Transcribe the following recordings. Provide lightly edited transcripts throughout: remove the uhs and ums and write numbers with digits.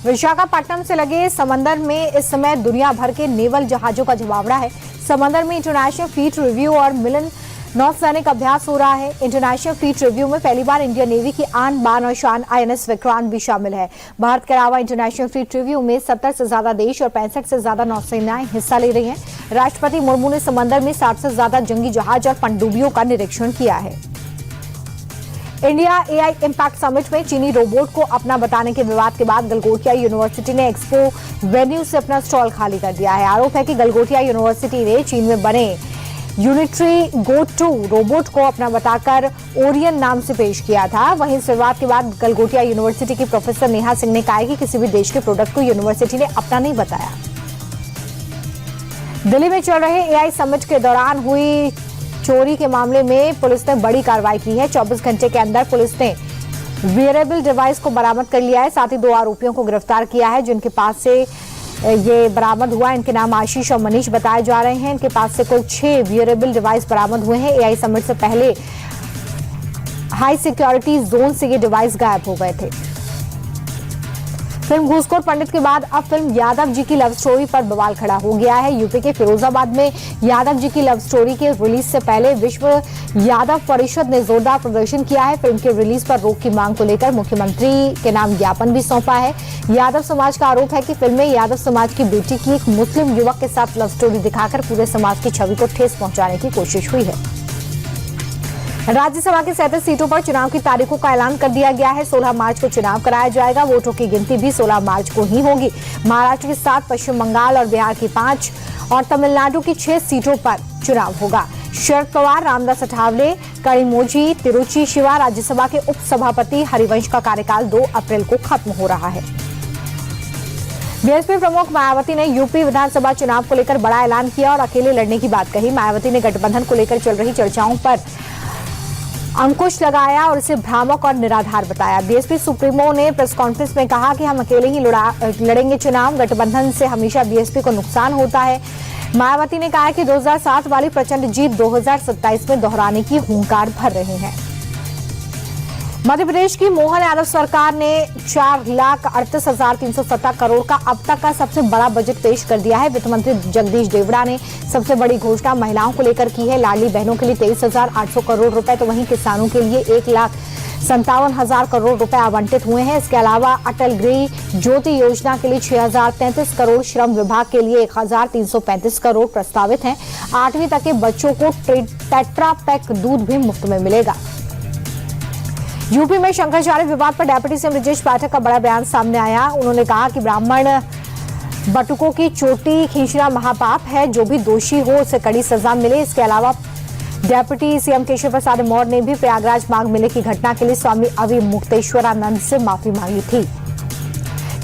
विशाखापट्टनम से लगे समंदर में इस समय दुनिया भर के नेवल जहाजों का जमावड़ा है। समंदर में इंटरनेशनल फ्लीट रिव्यू और मिलन नौसैनिक अभ्यास हो रहा है। इंटरनेशनल फ्लीट रिव्यू में पहली बार इंडियन नेवी की आन बान और शान INS विक्रांत भी शामिल है। भारत के अलावा इंटरनेशनल फ्लीट रिव्यू में 70 से ज्यादा देश और 65 से ज्यादा नौसेनाएं हिस्सा ले रही हैं। राष्ट्रपति मुर्मू ने समंदर में 60 से ज्यादा जंगी जहाज और पनडुब्बियों का निरीक्षण किया है। इंडिया AI इम्पैक्ट समिट में चीनी रोबोट को अपना बताने के विवाद के बाद गलगोटिया यूनिवर्सिटी ने एक्सपो वेन्यू से अपना स्टॉल खाली कर दिया है। आरोप है कि गलगोटिया यूनिवर्सिटी ने चीन में बने यूनिट्री गो 2 रोबोट को अपना बताकर ओरियन नाम से पेश किया था। वहीं इस विवाद के बाद गलगोटिया यूनिवर्सिटी की प्रोफेसर नेहा सिंह ने कहा है कि किसी भी देश के प्रोडक्ट को यूनिवर्सिटी ने अपना नहीं बताया। दिल्ली में चल रहे AI समिट के दौरान हुई चोरी के मामले में पुलिस ने बड़ी कार्रवाई की है। 24 घंटे के अंदर पुलिस ने वियरेबल डिवाइस को बरामद कर लिया है। साथ ही 2 आरोपियों को गिरफ्तार किया है जिनके पास से ये बरामद हुआ। इनके नाम आशीष और मनीष बताए जा रहे हैं। इनके पास से कुल 6 वियरेबल डिवाइस बरामद हुए हैं। AI समिट से पहले हाई सिक्योरिटी जोन से ये डिवाइस गायब हो गए थे। फिल्म घूसखोर पंडित के बाद अब फिल्म यादव जी की लव स्टोरी पर बवाल खड़ा हो गया है। यूपी के फिरोजाबाद में यादव जी की लव स्टोरी के रिलीज से पहले विश्व यादव परिषद ने जोरदार प्रदर्शन किया है। फिल्म के रिलीज पर रोक की मांग को लेकर मुख्यमंत्री के नाम ज्ञापन भी सौंपा है। यादव समाज का आरोप है कि फिल्म में यादव समाज की बेटी की एक मुस्लिम युवक के साथ लव स्टोरी दिखाकर पूरे समाज की छवि को ठेस पहुंचाने की कोशिश हुई है। राज्यसभा की 37 सीटों पर चुनाव की तारीखों का ऐलान कर दिया गया है। 16 मार्च को चुनाव कराया जाएगा। वोटों की गिनती भी 16 मार्च को ही होगी। महाराष्ट्र की 7, पश्चिम बंगाल और बिहार की 5 और तमिलनाडु की 6 सीटों पर चुनाव होगा। शरद पवार, रामदास अठावले, कड़ीमोजी, तिरुचि शिवा राज्यसभा के उपसभापति हरिवंश का कार्यकाल 2 अप्रैल को खत्म हो रहा है। बीएसपी प्रमुख मायावती ने यूपी विधानसभा चुनाव को लेकर बड़ा ऐलान किया और अकेले लड़ने की बात कही। मायावती ने गठबंधन को लेकर चल रही चर्चाओं पर अंकुश लगाया और इसे भ्रामक और निराधार बताया। बीएसपी सुप्रीमो ने प्रेस कॉन्फ्रेंस में कहा कि हम अकेले ही लड़ेंगे चुनाव, गठबंधन से हमेशा बीएसपी को नुकसान होता है। मायावती ने कहा कि 2007 वाली प्रचंड जीत 2027 में दोहराने की हुंकार भर रहे हैं। मध्य प्रदेश की मोहन यादव सरकार ने 4,38,370 करोड़ का अब तक का सबसे बड़ा बजट पेश कर दिया है। वित्त मंत्री जगदीश देवड़ा ने सबसे बड़ी घोषणा महिलाओं को लेकर की है। लाडली बहनों के लिए 23,800 करोड़ रुपए तो वहीं किसानों के लिए 1,57,000 करोड़ रुपए आवंटित हुए हैं। इसके अलावा अटल गृह ज्योति योजना के लिए 6,033 करोड़, श्रम विभाग के लिए 1,335 करोड़ प्रस्तावित हैं। 8वीं तक के बच्चों को टेट्रा पैक दूध भी मुफ्त में मिलेगा। यूपी में शंकराचार्य विवाद पर डेप्यूटी सीएम ब्रजेश पाठक का बड़ा बयान सामने आया। उन्होंने कहा कि ब्राह्मण बटुकों की चोटी खींचना महापाप है, जो भी दोषी हो उसे कड़ी सजा मिले। इसके अलावा डेप्यूटी सीएम केशव प्रसाद मौर्य ने भी प्रयागराज माघ मेले की घटना के लिए स्वामी अविमुक्तेश्वरानंद से माफी मांगी थी।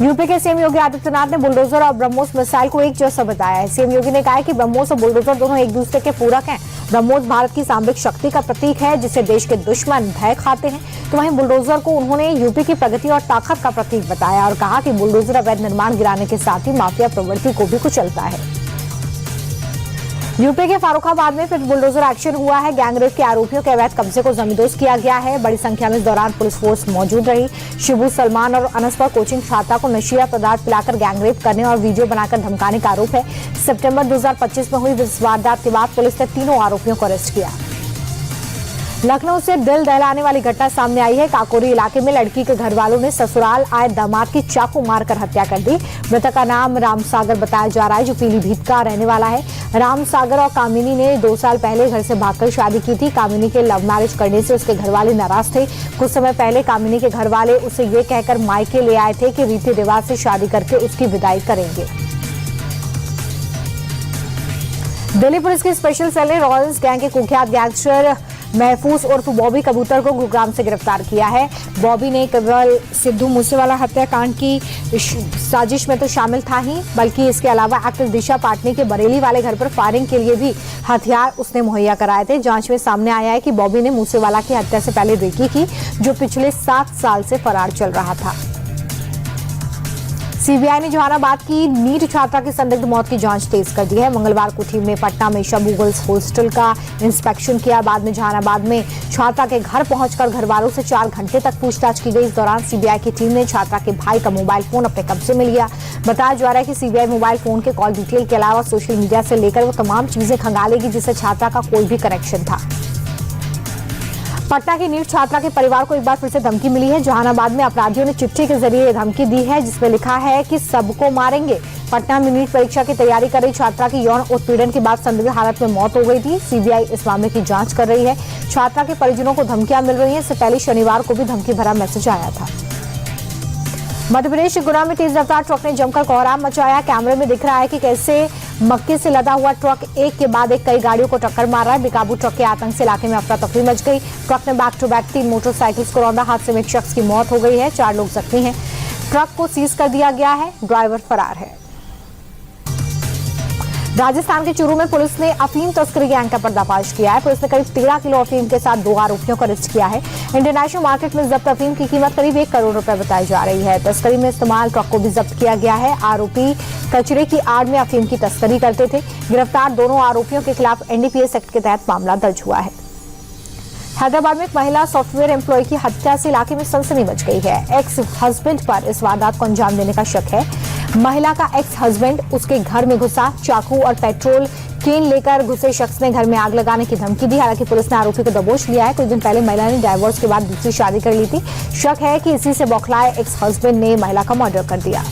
यूपी के सीएम योगी आदित्यनाथ ने बुलडोजर और ब्रह्मोस मिसाइल को एक जैसा बताया है। सीएम योगी ने कहा है कि ब्रह्मोस और बुलडोजर दोनों एक दूसरे के पूरक हैं। ब्रह्मोस भारत की सामरिक शक्ति का प्रतीक है जिसे देश के दुश्मन भय खाते हैं, तो वहीं बुलडोजर को उन्होंने यूपी की प्रगति और ताकत का प्रतीक बताया और कहा कि बुलडोजर अवैध निर्माण गिराने के साथ ही माफिया प्रवृत्ति को भी कुचलता है। यूपी के फारुखाबाद में फिर बुलडोजर एक्शन हुआ है। गैंगरेप के आरोपियों के अवैध कब्जे को जमींदोज किया गया है। बड़ी संख्या में इस दौरान पुलिस फोर्स मौजूद रही। शिबू, सलमान और अनस पर कोचिंग छात्रा को नशीला पदार्थ पिलाकर गैंगरेप करने और वीडियो बनाकर धमकाने का आरोप है। सितंबर 2025 में हुई इस वारदात के बाद पुलिस ने तीनों आरोपियों को अरेस्ट किया। लखनऊ से दिल दहलाने वाली घटना सामने आई है। काकोरी इलाके में लड़की के घर वालों ने ससुराल आए दामाद की चाकू मारकर हत्या कर दी। मृतक का नाम रामसागर बताया जा रहा है, जो पीलीभीत का रहने वाला है। रामसागर और कामिनी ने 2 साल पहले घर से भागकर शादी की थी। कामिनी के लव मैरिज करने से उसके घर वाले नाराज थे। कुछ समय पहले कामिनी के घर वाले उसे ये कहकर मायके ले आए थे कि रीति रिवाज से शादी करके उसकी विदाई करेंगे। दिल्ली पुलिस की स्पेशल सेल ने रॉयल्स गैंग के कुख्यात गैंगस्टर महफूज उर्फ बॉबी कबूतर को गुरुग्राम से गिरफ्तार किया है। बॉबी ने केवल सिद्धू मूसेवाला हत्याकांड की साजिश में तो शामिल था ही, बल्कि इसके अलावा एक्ट्रेस दिशा पाटनी के बरेली वाले घर पर फायरिंग के लिए भी हथियार उसने मुहैया कराए थे। जांच में सामने आया है कि बॉबी ने मूसेवाला की हत्या से पहले रेकी की, जो पिछले 7 साल से फरार चल रहा था। सीबीआई ने जहानाबाद की नीट छात्रा की संदिग्ध मौत की जांच तेज कर दी है। मंगलवार को टीम ने पटना में शबू गर्ल्स हॉस्टल का इंस्पेक्शन किया। बाद में जहानाबाद में छात्रा के घर पहुंचकर घर वालों से 4 घंटे तक पूछताछ की गई। इस दौरान सीबीआई की टीम ने छात्रा के भाई का मोबाइल फोन अपने कब्जे में लिया। बताया जा रहा है कि सीबीआई मोबाइल फोन के कॉल डिटेल के अलावा सोशल मीडिया से लेकर वो तमाम चीजें खंगालेगी जिससे छात्रा का कोई भी कनेक्शन था। पटना की नीट छात्रा के परिवार को एक बार फिर से धमकी मिली है। जहानाबाद में अपराधियों ने चिट्ठी के जरिए धमकी दी है जिसमें लिखा है कि सबको मारेंगे। पटना में नीट परीक्षा की तैयारी कर रही छात्रा की यौन उत्पीड़न के बाद संदिग्ध हालत में मौत हो गई थी। सीबीआई इस मामले की जांच कर रही है। छात्रा के परिजनों को धमकियां मिल रही हैं। इससे पहले शनिवार को भी धमकी भरा मैसेज आया था। मध्य प्रदेश के गुना में तेज रफ्तार ट्रक ने जमकर कोहराम मचाया। कैमरे में दिख रहा है कि कैसे मक्के से लदा हुआ ट्रक एक के बाद एक कई गाड़ियों को टक्कर मार रहा है। बेकाबू ट्रक के आतंक से इलाके में अफरा तफरी मच गई। ट्रक ने बैक टू बैक 3 मोटरसाइकिल्स को रौंदा। हादसे में एक शख्स की मौत हो गई है, 4 लोग जख्मी हैं। ट्रक को सीज कर दिया गया है, ड्राइवर फरार है। राजस्थान के चूरू में पुलिस ने अफीम तस्करी गैंग का पर्दाफाश किया है। पुलिस ने करीब 13 किलो अफीम के साथ 2 आरोपियों को अरेस्ट किया है। इंटरनेशनल मार्केट में जब्त अफीम की कीमत करीब 1 करोड़ रुपए बताई जा रही है। तस्करी में इस्तेमाल ट्रक को भी जब्त किया गया है। आरोपी कचरे की आड़ में अफीम की तस्करी करते थे। गिरफ्तार दोनों आरोपियों के खिलाफ एनडीपीएस एक्ट के तहत मामला दर्ज हुआ है। हैदराबाद में एक महिला सॉफ्टवेयर एम्प्लॉय की हत्या से इलाके में सनसनी मच गई है। एक्स हस्बैंड पर इस वारदात को अंजाम देने का शक है। महिला का एक्स हस्बैंड उसके घर में घुसा। चाकू और पेट्रोल केन लेकर घुसे शख्स ने घर में आग लगाने की धमकी दी। हालांकि पुलिस ने आरोपी को दबोच लिया है। कुछ दिन पहले महिला ने डाइवोर्स के बाद दूसरी शादी कर ली थी। शक है कि इसी से बौखलाए एक्स हस्बैंड ने महिला का मर्डर कर दिया।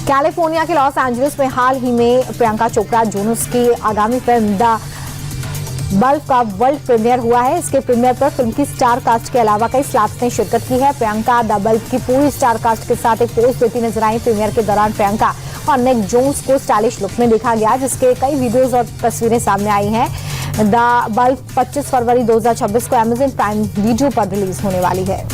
कैलिफोर्निया के लॉस एंजलिस में हाल ही में प्रियंका चोपड़ा जोनस की आगामी फिल्म द बल्ब का वर्ल्ड प्रीमियर हुआ है। इसके प्रीमियर पर फिल्म की स्टार कास्ट के अलावा कई स्टार्स ने शिरकत की है। प्रियंका द बल्ब की पूरी स्टार कास्ट के साथ एक पोस्ट देती नजर आई। प्रीमियर के दौरान प्रियंका और निक जोन्स को स्टाइलिश लुक में देखा गया, जिसके कई वीडियोस और तस्वीरें सामने आई हैं। द बल्ब 25 फरवरी 2026 को अमेज़न प्राइम वीडियो पर रिलीज होने वाली है।